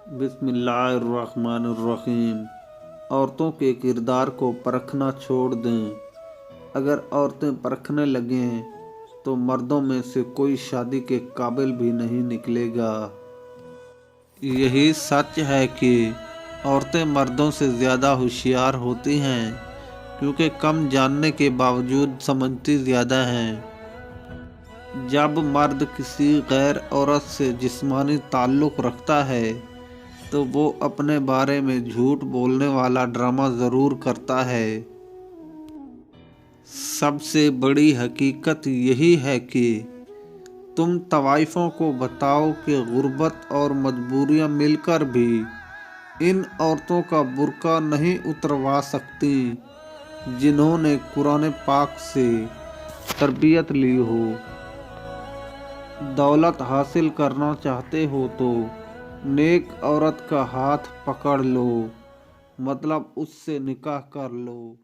بسم اللہ الرحمن الرحیم۔ عورتوں کے کردار کو پرکھنا چھوڑ دیں۔ اگر عورتیں پرکھنے لگیں تو مردوں میں سے کوئی شادی کے قابل بھی نہیں نکلے گا۔ یہی سچ ہے کہ عورتیں مردوں سے زیادہ ہوشیار ہوتی ہیں، کیونکہ کم جاننے کے باوجود سمجھتی زیادہ ہیں۔ جب مرد کسی غیر عورت سے جسمانی تعلق رکھتا ہے تو وہ اپنے بارے میں جھوٹ بولنے والا ڈرامہ ضرور کرتا ہے۔ سب سے بڑی حقیقت یہی ہے کہ تم طوائفوں کو بتاؤ کہ غربت اور مجبوریاں مل کر بھی ان عورتوں کا برقع نہیں اتروا سکتی جنہوں نے قرآن پاک سے تربیت لی ہو۔ دولت حاصل کرنا چاہتے ہو تو نیک عورت کا ہاتھ پکڑ لو، مطلب اس سے نکاح کر لو۔